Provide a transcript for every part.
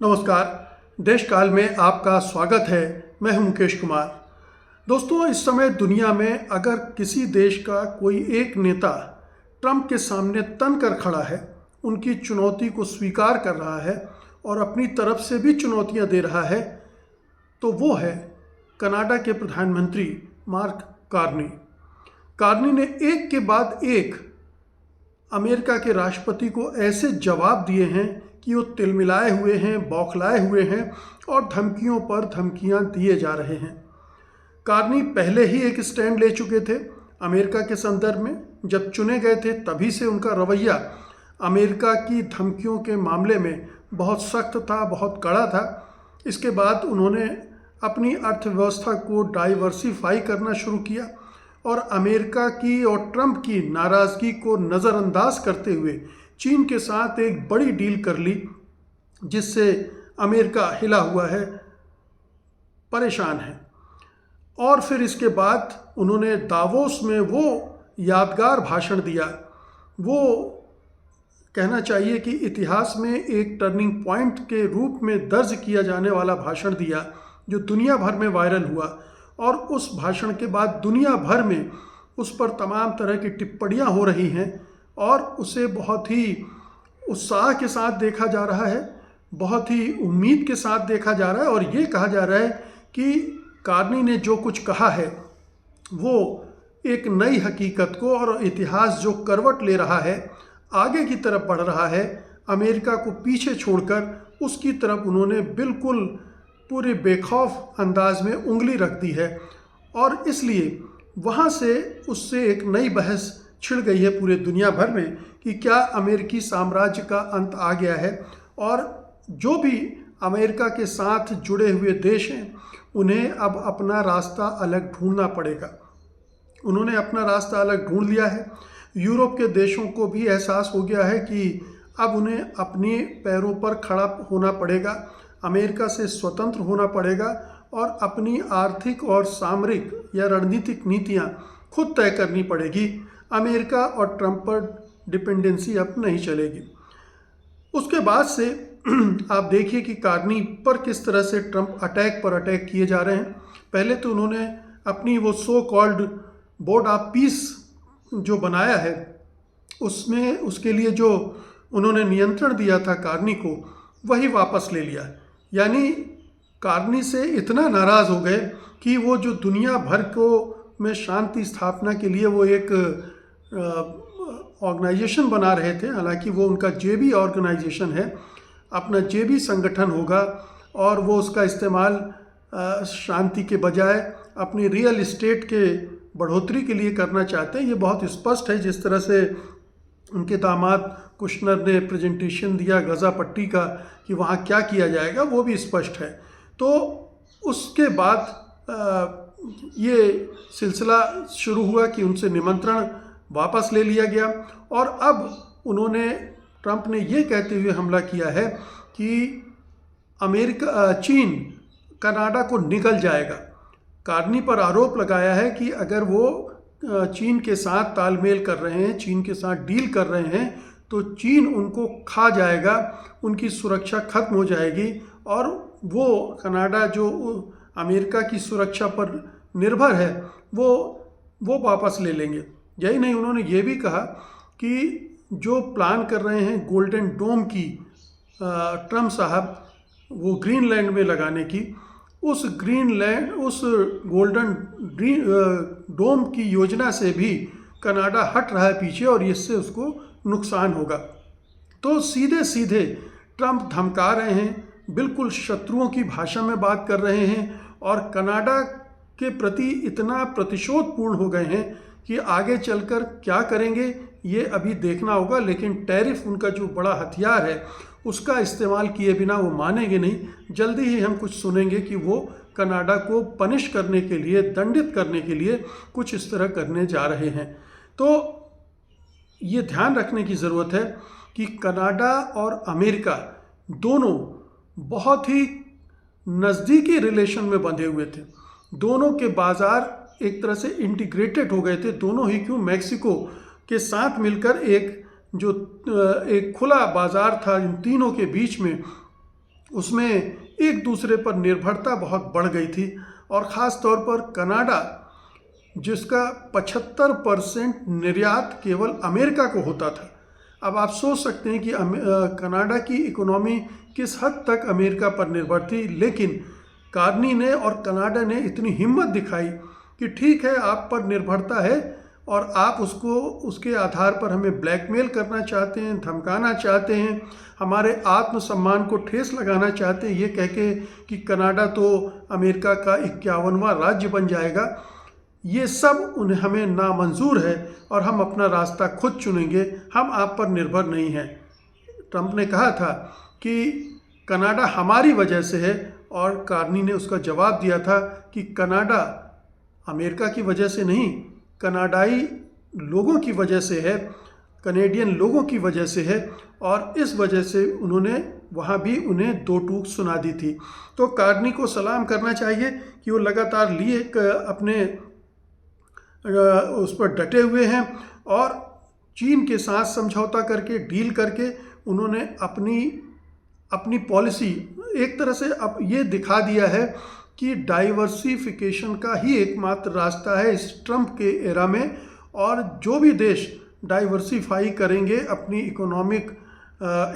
नमस्कार। देश काल में आपका स्वागत है। मैं हूं मुकेश कुमार। दोस्तों, इस समय दुनिया में अगर किसी देश का कोई एक नेता ट्रंप के सामने तन कर खड़ा है, उनकी चुनौती को स्वीकार कर रहा है और अपनी तरफ से भी चुनौतियां दे रहा है, तो वो है कनाडा के प्रधानमंत्री मार्क कार्नी। कार्नी ने एक के बाद एक अमेरिका के राष्ट्रपति को ऐसे जवाब दिए हैं कि वो तिलमिलाए हुए हैं, बौखलाए हुए हैं और धमकियों पर धमकियां दिए जा रहे हैं। कार्नी पहले ही एक स्टैंड ले चुके थे अमेरिका के संदर्भ में। जब चुने गए थे तभी से उनका रवैया अमेरिका की धमकियों के मामले में बहुत सख्त था, बहुत कड़ा था। इसके बाद उन्होंने अपनी अर्थव्यवस्था को डाइवर्सिफाई करना शुरू किया और अमेरिका की और ट्रंप की नाराज़गी को नज़रअंदाज करते हुए चीन के साथ एक बड़ी डील कर ली, जिससे अमेरिका हिला हुआ है, परेशान है। और फिर इसके बाद उन्होंने दावोस में वो यादगार भाषण दिया, वो कहना चाहिए कि इतिहास में एक टर्निंग पॉइंट के रूप में दर्ज किया जाने वाला भाषण दिया, जो दुनिया भर में वायरल हुआ। और उस भाषण के बाद दुनिया भर में उस पर तमाम तरह की टिप्पणियां हो रही हैं और उसे बहुत ही उत्साह के साथ देखा जा रहा है, बहुत ही उम्मीद के साथ देखा जा रहा है। और ये कहा जा रहा है कि कार्नी ने जो कुछ कहा है वो एक नई हकीकत को, और इतिहास जो करवट ले रहा है, आगे की तरफ बढ़ रहा है, अमेरिका को पीछे छोड़कर उसकी तरफ उन्होंने बिल्कुल पूरे बेखौफ अंदाज में उंगली रख दी है। और इसलिए वहाँ से उससे एक नई बहस छिड़ गई है पूरे दुनिया भर में कि क्या अमेरिकी साम्राज्य का अंत आ गया है और जो भी अमेरिका के साथ जुड़े हुए देश हैं उन्हें अब अपना रास्ता अलग ढूंढना पड़ेगा। उन्होंने अपना रास्ता अलग ढूंढ लिया है। यूरोप के देशों को भी एहसास हो गया है कि अब उन्हें अपने पैरों पर खड़ा होना पड़ेगा, अमेरिका से स्वतंत्र होना पड़ेगा और अपनी आर्थिक और सामरिक या रणनीतिक नीतियां खुद तय करनी पड़ेगी। अमेरिका और ट्रंप पर डिपेंडेंसी अब नहीं चलेगी। उसके बाद से आप देखिए कि कार्नी पर किस तरह से ट्रंप अटैक पर अटैक किए जा रहे हैं। पहले तो उन्होंने अपनी वो so called board of peace जो बनाया है, उसमें उसके लिए जो उन्होंने नियंत्रण दिया था कार्नी को, वही वापस ले लिया। यानी कार्नी से इतना नाराज़ हो गए कि वो जो दुनिया भर को में शांति स्थापना के लिए वो एक ऑर्गेनाइजेशन बना रहे थे, हालांकि वो उनका जेबी ऑर्गेनाइजेशन है, अपना जेबी संगठन होगा और वो उसका इस्तेमाल शांति के बजाय अपनी रियल इस्टेट के बढ़ोतरी के लिए करना चाहते हैं। ये बहुत स्पष्ट है। जिस तरह से उनके दामाद कुशनर ने प्रेजेंटेशन दिया गज़ा पट्टी का कि वहाँ क्या किया जाएगा, वो भी स्पष्ट है। तो उसके बाद ये सिलसिला शुरू हुआ कि उनसे निमंत्रण वापस ले लिया गया और अब उन्होंने ट्रंप ने ये कहते हुए हमला किया है कि चीन कनाडा को निगल जाएगा। कार्नी पर आरोप लगाया है कि अगर वो चीन के साथ तालमेल कर रहे हैं, चीन के साथ डील कर रहे हैं, तो चीन उनको खा जाएगा, उनकी सुरक्षा खत्म हो जाएगी और वो कनाडा जो अमेरिका की सुरक्षा पर निर्भर है वो वापस ले लेंगे। यही नहीं, उन्होंने ये भी कहा कि जो प्लान कर रहे हैं गोल्डन डोम की ट्रंप साहब, वो ग्रीनलैंड में लगाने की, उस गोल्डन डोम की योजना से भी कनाडा हट रहा है पीछे और इससे उसको नुकसान होगा। तो सीधे सीधे ट्रंप धमका रहे हैं, बिल्कुल शत्रुओं की भाषा में बात कर रहे हैं और कनाडा के प्रति इतना प्रतिशोधपूर्ण हो गए हैं कि आगे चलकर क्या करेंगे ये अभी देखना होगा। लेकिन टैरिफ उनका जो बड़ा हथियार है उसका इस्तेमाल किए बिना वो मानेंगे नहीं। जल्दी ही हम कुछ सुनेंगे कि वो कनाडा को पनिश करने के लिए, दंडित करने के लिए कुछ इस तरह करने जा रहे हैं। तो ये ध्यान रखने की ज़रूरत है कि कनाडा और अमेरिका दोनों बहुत ही नज़दीकी रिलेशन में बंधे हुए थे। दोनों के बाज़ार एक तरह से इंटीग्रेटेड हो गए थे। दोनों ही क्यों, मैक्सिको के साथ मिलकर एक खुला बाज़ार था इन तीनों के बीच में, उसमें एक दूसरे पर निर्भरता बहुत बढ़ गई थी। और ख़ास तौर पर कनाडा, जिसका 75% निर्यात केवल अमेरिका को होता था। अब आप सोच सकते हैं कि कनाडा की इकोनॉमी किस हद तक अमेरिका पर निर्भर थी, लेकिन कार्नी ने और कनाडा ने इतनी हिम्मत दिखाई कि ठीक है, आप पर निर्भरता है और आप उसके आधार पर हमें ब्लैकमेल करना चाहते हैं, धमकाना चाहते हैं, हमारे आत्मसम्मान को ठेस लगाना चाहते हैं, ये कह के कि कनाडा तो अमेरिका का 51वां राज्य बन जाएगा। ये सब हमें नामंजूर है और हम अपना रास्ता खुद चुनेंगे, हम आप पर निर्भर नहीं हैं। ट्रंप ने कहा था कि कनाडा हमारी वजह से है, और कार्नी ने उसका जवाब दिया था कि कनाडा अमेरिका की वजह से नहीं, कनाडाई लोगों की वजह से है, कनेडियन लोगों की वजह से है। और इस वजह से उन्होंने वहाँ भी उन्हें दो टूक सुना दी थी। तो कार्नी को सलाम करना चाहिए कि वो लगातार अपने उस पर डटे हुए हैं और चीन के साथ समझौता करके, डील करके उन्होंने अपनी पॉलिसी एक तरह से अब ये दिखा दिया है कि डाइवर्सिफिकेशन का ही एकमात्र रास्ता है इस ट्रंप के एरा में। और जो भी देश डाइवर्सिफाई करेंगे अपनी इकोनॉमिक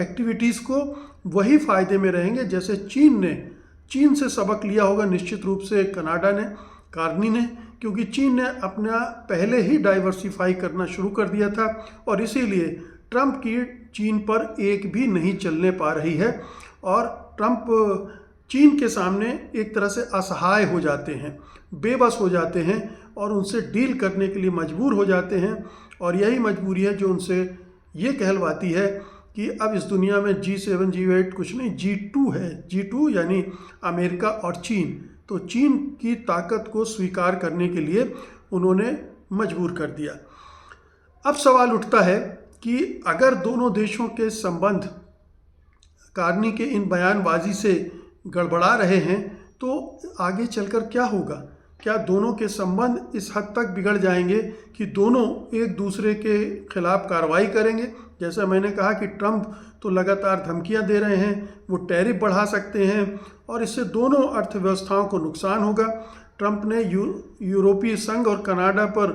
एक्टिविटीज़ को, वही फ़ायदे में रहेंगे। जैसे चीन से सबक लिया होगा निश्चित रूप से कनाडा ने, कार्नी ने, क्योंकि चीन ने अपना पहले ही डाइवर्सिफाई करना शुरू कर दिया था और इसीलिए ट्रंप की चीन पर एक भी नहीं चलने पा रही है। और ट्रंप चीन के सामने एक तरह से असहाय हो जाते हैं, बेबस हो जाते हैं और उनसे डील करने के लिए मजबूर हो जाते हैं। और यही मजबूरी है जो उनसे ये कहलवाती है कि अब इस दुनिया में G7 G8 कुछ नहीं, G2 है। G2 यानी अमेरिका और चीन। तो चीन की ताकत को स्वीकार करने के लिए उन्होंने मजबूर कर दिया। अब सवाल उठता है कि अगर दोनों देशों के संबंध कार्नी के इन बयानबाजी से गड़बड़ा रहे हैं तो आगे चलकर क्या होगा? क्या दोनों के संबंध इस हद तक बिगड़ जाएंगे कि दोनों एक दूसरे के खिलाफ कार्रवाई करेंगे? जैसा मैंने कहा कि ट्रंप तो लगातार धमकियां दे रहे हैं, वो टैरिफ बढ़ा सकते हैं और इससे दोनों अर्थव्यवस्थाओं को नुकसान होगा। ट्रंप ने यूरोपीय संघ और कनाडा पर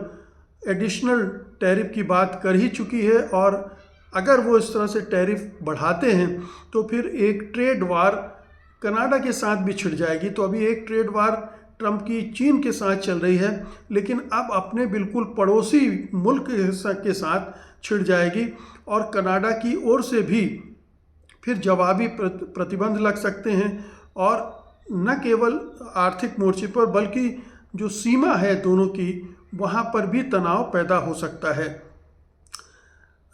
एडिशनल टैरिफ की बात कर ही चुकी है और अगर वो इस तरह से टैरिफ बढ़ाते हैं तो फिर एक ट्रेड वार कनाडा के साथ भी छिड़ जाएगी। तो अभी एक ट्रेड वार ट्रंप की चीन के साथ चल रही है, लेकिन अब अपने बिल्कुल पड़ोसी मुल्क के साथ छिड़ जाएगी और कनाडा की ओर से भी फिर जवाबी प्रतिबंध लग सकते हैं। और न केवल आर्थिक मोर्चे पर बल्कि जो सीमा है दोनों की, वहाँ पर भी तनाव पैदा हो सकता है।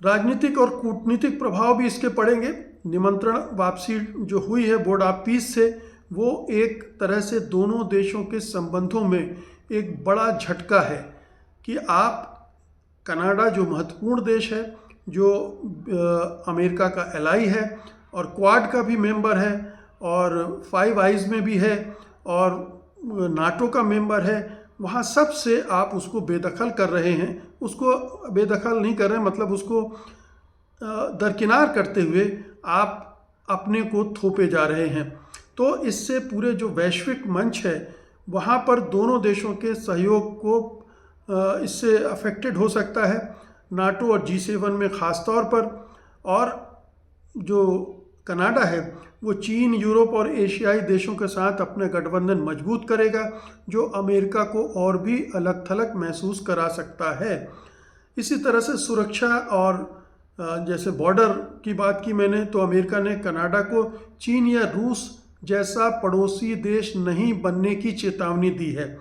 राजनीतिक और कूटनीतिक प्रभाव भी इसके पड़ेंगे। निमंत्रण वापसी जो हुई है बोर्ड ऑफ पीस से, वो एक तरह से दोनों देशों के संबंधों में एक बड़ा झटका है कि आप कनाडा जो महत्वपूर्ण देश है, जो अमेरिका का एलाई है और क्वाड का भी मेंबर है और फाइव आइज में भी है और नाटो का मेंबर है, वहाँ सबसे आप उसको बेदखल कर रहे हैं। उसको बेदखल नहीं कर रहे हैं, मतलब उसको दरकिनार करते हुए आप अपने को थोपे जा रहे हैं। तो इससे पूरे जो वैश्विक मंच है वहाँ पर दोनों देशों के सहयोग को इससे अफेक्टेड हो सकता है, नाटो और G7 में ख़ास तौर पर। और जो कनाडा है वो चीन, यूरोप और एशियाई देशों के साथ अपने गठबंधन मजबूत करेगा, जो अमेरिका को और भी अलग थलग महसूस करा सकता है। इसी तरह से सुरक्षा और जैसे बॉर्डर की बात की मैंने, तो अमेरिका ने कनाडा को चीन या रूस जैसा पड़ोसी देश नहीं बनने की चेतावनी दी है।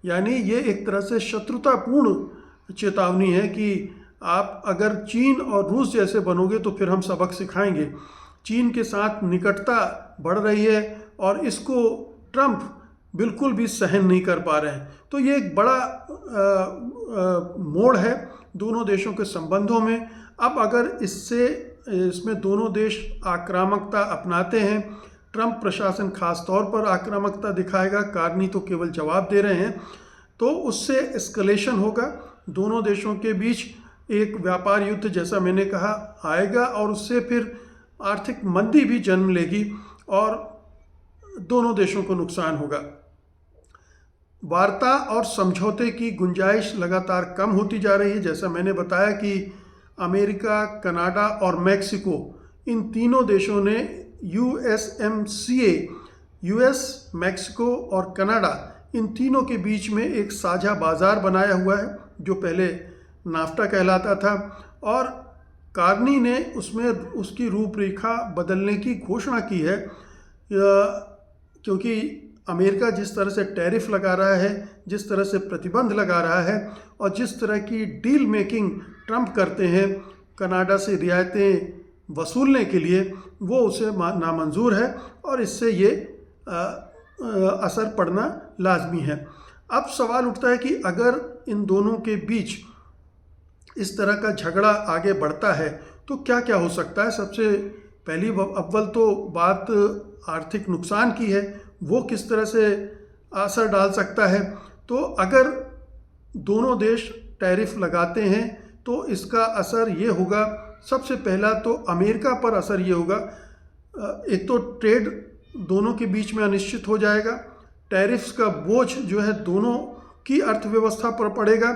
यानी ये एक तरह से शत्रुतापूर्ण चेतावनी है कि आप अगर चीन और रूस जैसे बनोगे तो फिर हम सबक सिखाएंगे। चीन के साथ निकटता बढ़ रही है और इसको ट्रंप बिल्कुल भी सहन नहीं कर पा रहे हैं। तो ये एक बड़ा मोड़ है दोनों देशों के संबंधों में। अब अगर इसमें दोनों देश आक्रामकता अपनाते हैं, ट्रंप प्रशासन खास तौर पर आक्रामकता दिखाएगा, कार्नी तो केवल जवाब दे रहे हैं, तो उससे एस्केलेशन होगा। दोनों देशों के बीच एक व्यापार युद्ध जैसा मैंने कहा आएगा और उससे फिर आर्थिक मंदी भी जन्म लेगी और दोनों देशों को नुकसान होगा। वार्ता और समझौते की गुंजाइश लगातार कम होती जा रही है। जैसा मैंने बताया कि अमेरिका, कनाडा और मैक्सिको, इन तीनों देशों ने USMCA, US, मैक्सिको और कनाडा, इन तीनों के बीच में एक साझा बाजार बनाया हुआ है जो पहले नाफ्टा कहलाता था, और कार्नी ने उसमें उसकी रूपरेखा बदलने की घोषणा की है, क्योंकि अमेरिका जिस तरह से टैरिफ लगा रहा है, जिस तरह से प्रतिबंध लगा रहा है और जिस तरह की डील मेकिंग ट्रंप करते हैं कनाडा से रियायतें वसूलने के लिए, वो उसे नामंजूर है और इससे ये असर पड़ना लाजमी है। अब सवाल उठता है कि अगर इन दोनों के बीच इस तरह का झगड़ा आगे बढ़ता है तो क्या क्या हो सकता है। सबसे पहली अव्वल तो बात आर्थिक नुकसान की है, वो किस तरह से असर डाल सकता है। तो अगर दोनों देश टैरिफ लगाते हैं तो इसका असर ये होगा, सबसे पहला तो अमेरिका पर असर ये होगा, एक तो ट्रेड दोनों के बीच में अनिश्चित हो जाएगा, टैरिफ्स का बोझ जो है दोनों की अर्थव्यवस्था पर पड़ेगा,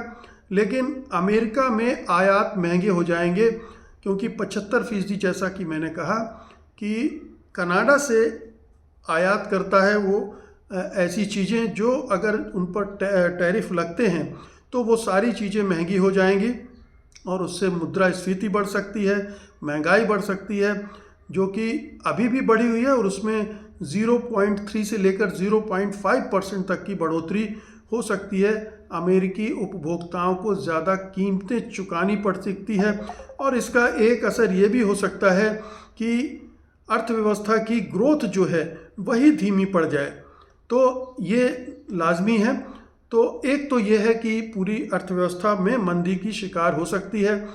लेकिन अमेरिका में आयात महंगे हो जाएंगे क्योंकि 75% जैसा कि मैंने कहा कि कनाडा से आयात करता है वो ऐसी चीज़ें जो अगर उन पर टैरिफ लगते हैं तो वो सारी चीज़ें महंगी हो जाएंगी और उससे मुद्रास्फीति बढ़ सकती है, महंगाई बढ़ सकती है, जो कि अभी भी बढ़ी हुई है और उसमें 0.3 से लेकर 0.5% तक की बढ़ोतरी हो सकती है। अमेरिकी उपभोक्ताओं को ज़्यादा कीमतें चुकानी पड़ सकती है और इसका एक असर ये भी हो सकता है कि अर्थव्यवस्था की ग्रोथ जो है वही धीमी पड़ जाए, तो ये लाजमी है। तो एक तो ये है कि पूरी अर्थव्यवस्था में मंदी की शिकार हो सकती है,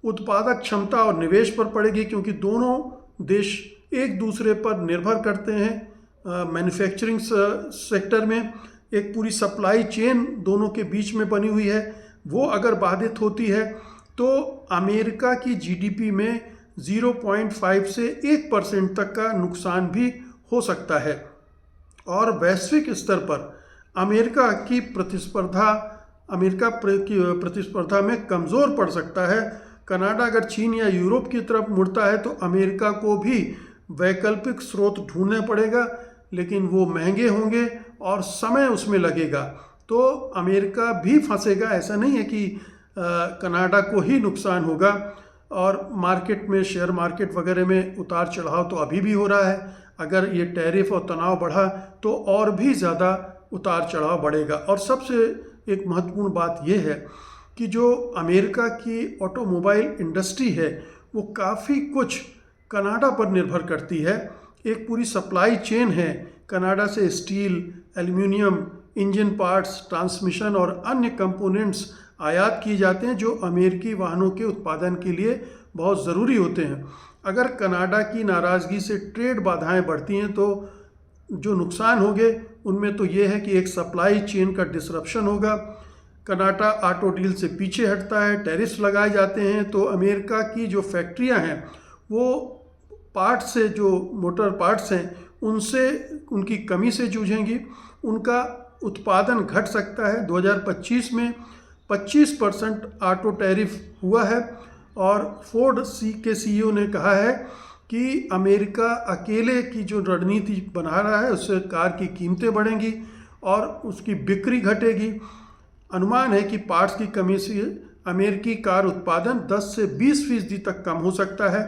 उत्पादक क्षमता और निवेश पर पड़ेगी क्योंकि दोनों देश एक दूसरे पर निर्भर करते हैं। मैन्युफैक्चरिंग सेक्टर में एक पूरी सप्लाई चेन दोनों के बीच में बनी हुई है, वो अगर बाधित होती है तो अमेरिका की GDP में 0.5 से 1% तक का नुकसान भी हो सकता है और वैश्विक स्तर पर अमेरिका की प्रतिस्पर्धा में कमज़ोर पड़ सकता है। कनाडा अगर चीन या यूरोप की तरफ मुड़ता है तो अमेरिका को भी वैकल्पिक स्रोत ढूंढना पड़ेगा, लेकिन वो महंगे होंगे और समय उसमें लगेगा, तो अमेरिका भी फंसेगा। ऐसा नहीं है कि कनाडा को ही नुकसान होगा। और मार्केट में, शेयर मार्केट वगैरह में उतार चढ़ाव तो अभी भी हो रहा है, अगर ये टैरिफ और तनाव बढ़ा तो और भी ज़्यादा उतार चढ़ाव बढ़ेगा। और सबसे एक महत्वपूर्ण बात यह है कि जो अमेरिका की ऑटोमोबाइल इंडस्ट्री है वो काफ़ी कुछ कनाडा पर निर्भर करती है। एक पूरी सप्लाई चेन है, कनाडा से steel, aluminium, engine parts, transmission और अन्य कंपोनेंट्स आयात किए जाते हैं जो अमेरिकी वाहनों के उत्पादन के लिए बहुत ज़रूरी होते हैं। अगर कनाडा की नाराज़गी से ट्रेड बाधाएं बढ़ती हैं तो जो नुकसान होंगे उनमें तो ये है कि एक सप्लाई चेन का डिसरप्शन होगा, कनाडा ऑटो डील से पीछे हटता है, टैरिफ्स लगाए जाते हैं तो अमेरिका की जो फैक्ट्रियां हैं वो पार्ट्स से, जो मोटर पार्ट्स हैं उनसे, उनकी कमी से जूझेंगी, उनका उत्पादन घट सकता है। 2025 में 25% ऑटो टैरिफ हुआ है और फोर्ड के CEO ने कहा है कि अमेरिका अकेले की जो रणनीति बना रहा है उससे कार की कीमतें बढ़ेंगी और उसकी बिक्री घटेगी। अनुमान है कि पार्ट्स की कमी से अमेरिकी कार उत्पादन 10 से 20% तक कम हो सकता है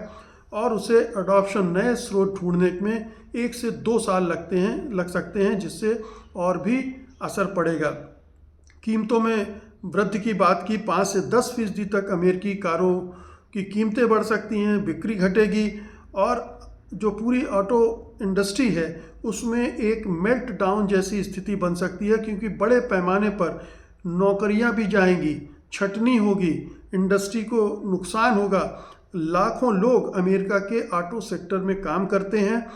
और उसे अडॉप्शन, नए स्रोत ढूंढने में 1 से 2 साल लग सकते हैं, जिससे और भी असर पड़ेगा। कीमतों में वृद्धि की बात की, 5 से 10% तक अमेरिकी कारों की कीमतें बढ़ सकती हैं, बिक्री घटेगी और जो पूरी ऑटो इंडस्ट्री है उसमें एक मेल्ट डाउन जैसी स्थिति बन सकती है, क्योंकि बड़े पैमाने पर नौकरियां भी जाएंगी, छटनी होगी, इंडस्ट्री को नुकसान होगा। लाखों लोग अमेरिका के ऑटो सेक्टर में काम करते हैं।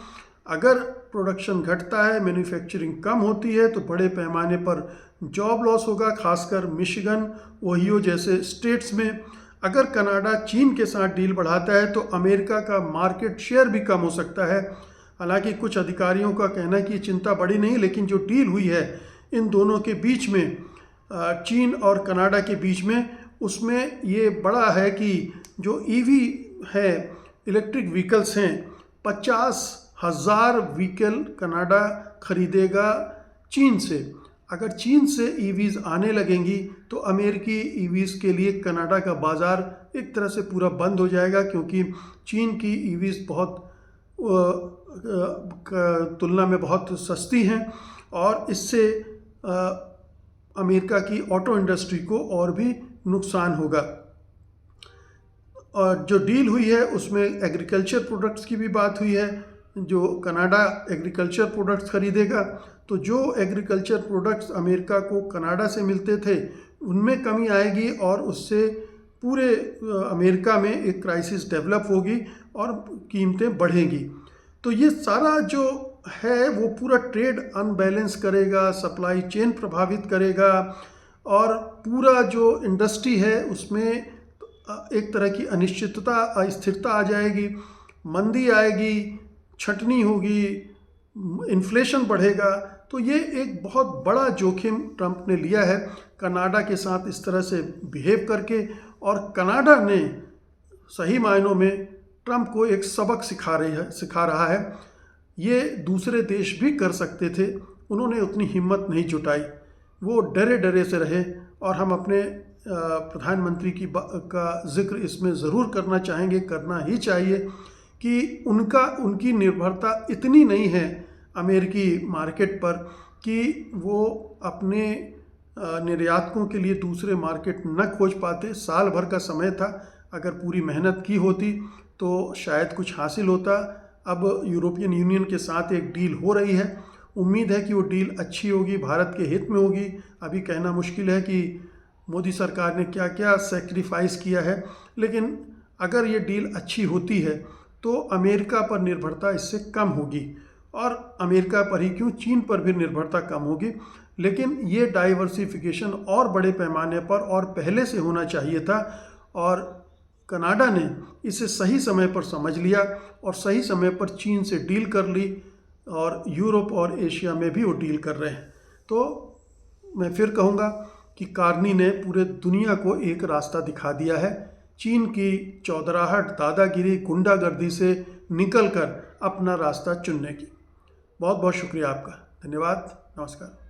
अगर प्रोडक्शन घटता है, मैन्युफैक्चरिंग कम होती है तो बड़े पैमाने पर जॉब लॉस होगा, खासकर मिशिगन, ओहियो जैसे स्टेट्स में। अगर कनाडा चीन के साथ डील बढ़ाता है तो अमेरिका का मार्केट शेयर भी कम हो सकता है। हालांकि कुछ अधिकारियों का कहना है कि चिंता बड़ी नहीं, लेकिन जो डील हुई है इन दोनों के बीच में, चीन और कनाडा के बीच में, उसमें ये बड़ा है कि जो ईवी है, इलेक्ट्रिक व्हीकल्स हैं, 50,000 व्हीकल कनाडा खरीदेगा चीन से। अगर चीन से ईवीज़ आने लगेंगी तो अमेरिकी ईवीज़ के लिए कनाडा का बाज़ार एक तरह से पूरा बंद हो जाएगा, क्योंकि चीन की ईवीज़ बहुत तुलना में बहुत सस्ती हैं और इससे अमेरिका की ऑटो इंडस्ट्री को और भी नुकसान होगा। और जो डील हुई है उसमें एग्रीकल्चर प्रोडक्ट्स की भी बात हुई है। जो कनाडा एग्रीकल्चर प्रोडक्ट्स खरीदेगा, तो जो एग्रीकल्चर प्रोडक्ट्स अमेरिका को कनाडा से मिलते थे उनमें कमी आएगी और उससे पूरे अमेरिका में एक क्राइसिस डेवलप होगी और कीमतें बढ़ेंगी। तो ये सारा जो है वो पूरा ट्रेड अनबैलेंस करेगा, सप्लाई चेन प्रभावित करेगा और पूरा जो इंडस्ट्री है उसमें एक तरह की अनिश्चितता, अस्थिरता आ जाएगी, मंदी आएगी, छटनी होगी, इन्फ्लेशन बढ़ेगा। तो ये एक बहुत बड़ा जोखिम ट्रंप ने लिया है कनाडा के साथ इस तरह से बिहेव करके, और कनाडा ने सही मायनों में ट्रंप को एक सबक सिखा रहा है। ये दूसरे देश भी कर सकते थे, उन्होंने उतनी हिम्मत नहीं जुटाई, वो डरे डरे से रहे। और हम अपने प्रधानमंत्री का जिक्र इसमें ज़रूर करना चाहेंगे, करना ही चाहिए, कि उनकी निर्भरता इतनी नहीं है अमेरिकी मार्केट पर कि वो अपने निर्यातकों के लिए दूसरे मार्केट न खोज पाते। साल भर का समय था, अगर पूरी मेहनत की होती तो शायद कुछ हासिल होता। अब यूरोपियन यूनियन के साथ एक डील हो रही है, उम्मीद है कि वो डील अच्छी होगी, भारत के हित में होगी। अभी कहना मुश्किल है कि मोदी सरकार ने क्या क्या सेक्रीफाइस किया है, लेकिन अगर ये डील अच्छी होती है तो अमेरिका पर निर्भरता इससे कम होगी, और अमेरिका पर ही क्यों, चीन पर भी निर्भरता कम होगी। लेकिन ये डाइवर्सिफिकेशन और बड़े पैमाने पर और पहले से होना चाहिए था, और कनाडा ने इसे सही समय पर समझ लिया और सही समय पर चीन से डील कर ली, और यूरोप और एशिया में भी वो डील कर रहे हैं। तो मैं फिर कहूँगा कि कार्नी ने पूरे दुनिया को एक रास्ता दिखा दिया है, चीन की चौधराहट, दादागिरी, गुंडागर्दी से निकलकर अपना रास्ता चुनने की। बहुत बहुत शुक्रिया आपका, धन्यवाद, नमस्कार।